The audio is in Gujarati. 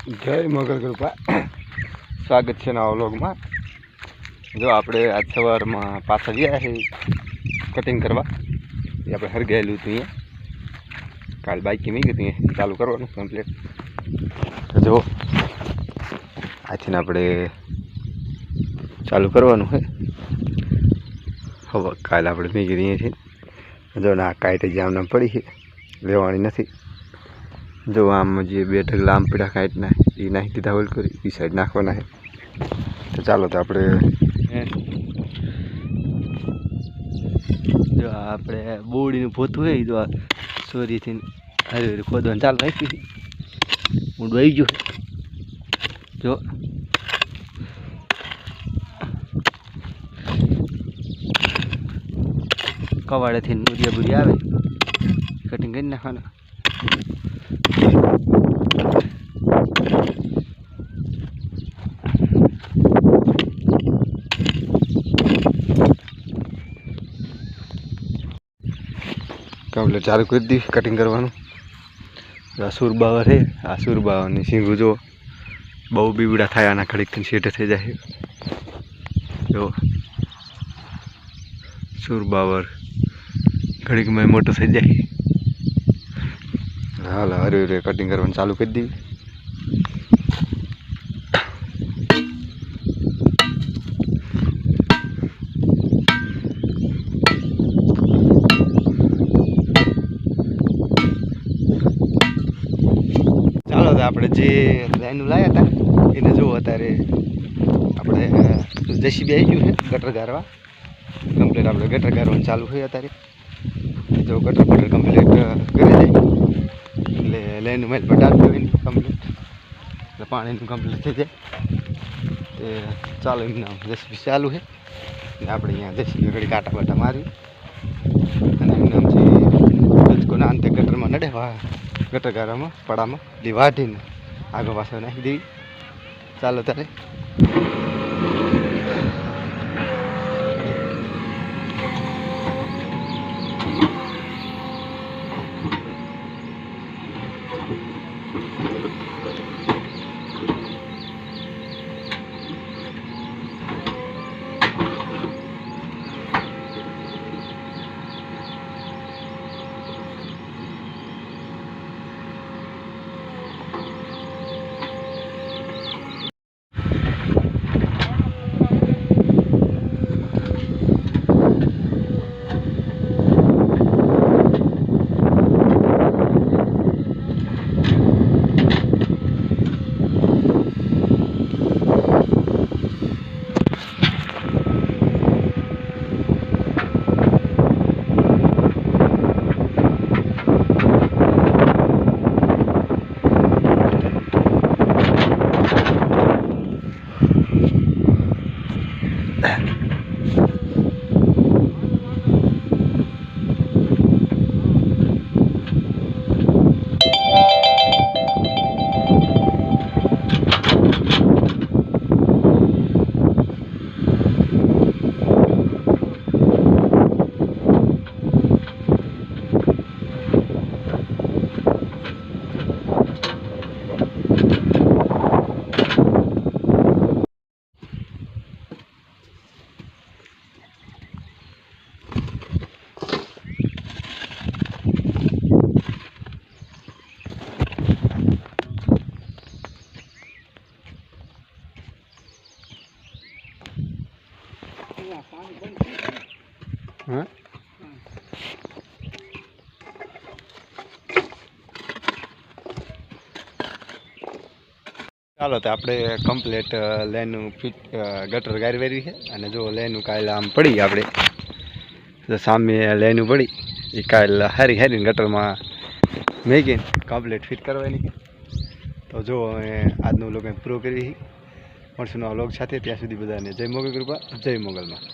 જય મોગલ કૃપા. સ્વાગત છે નવા વ્લોગમાં. જો આપણે આજ સવારમાં પાછા ગયા છે કટિંગ કરવા. એ આપણે હરગાયેલું હતું અહીંયા. કાલ બાઇક મી ગયું હતું ચાલુ કરવાનું કમ્પ્લીટ. તો જો આજથી આપણે ચાલુ કરવાનું છે. હવે કાલે આપણે મી ગયું અહીંયાથી. જો ના કાંઈ જે આમને પડી છે લેવાની નથી. જો આમ જે બે ઢગલા આમ પીડા કાંઈટના એ નાખી દીધા હોલ કરી એ સાઈડ નાખવાના છે. તો ચાલો તો આપણે જો આપણે બોડીનું પોતું હોય જો સોરીથી હરી ખોદવાનું ચાલુ રાખી ઊંડું આવી ગયું જો કવાડેથી મૂરિયા બુરિયા આવે કટિંગ કરી નાખવાના. કમ્પ્લીટ ચાલુ કરી દી કટિંગ કરવાનું. આ સુરબાવર છે. આ સુરબાવરની સિંગું જો બહુ બીબડા થાય આના ઘડીકથી શેઠ થઈ જાય. જો સુરબાવર ઘડીકમાં મોટો થઈ જાય. હાલ હરે હરે કટિંગ કરવાનું ચાલુ કરી દીધી. ચાલો તો આપણે જે લાઈનું લાવ્યા હતા એને જુઓ અત્યારે આપણે જેસીબી આવી ગયું છે ગટર ગારવા. કમ્પ્લીટ આપણે ગટર ગારવાનું ચાલુ હોય અત્યારે. જો ગટર બટર કમ્પ્લીટ કરી દે એટલે લાઈનનું માઇલ પર ડાલ દેવાની કમ્પ્લીટ એટલે પાણીનું કમ્પ્લીટ થઈ જાય. તે ચાલો એમના જેસીબી ચાલુ છે ને આપણે અહીંયા જેસીબી ઘડી કાંટા બાટા મારી અને એમનામ જે રજકોના અંતે ગટરમાં નડે ગટર ગારામાં પડામાં એ વાઢીને આગળ પાછળ નાખી દેવી. ચાલો તારે હા ચાલો તો આપણે કમ્પ્લીટ લાઈનનું ફિટ ગટર ગારી વેરવી છે. અને જો લાઈનનું કાલે આમ પડી આપણે તો સામે લાઈનું પડી એ કાલે હારી હારીને ગટરમાં મેકીને કમ્પ્લીટ ફિટ કરવાની. તો જો અમે આજનો વ્લોગ પૂરો કરી મળશું નવા વ્લોગ સાથે. ત્યાં સુધી બધાને જય મોગલ કૃપા, જય મોગલમાં.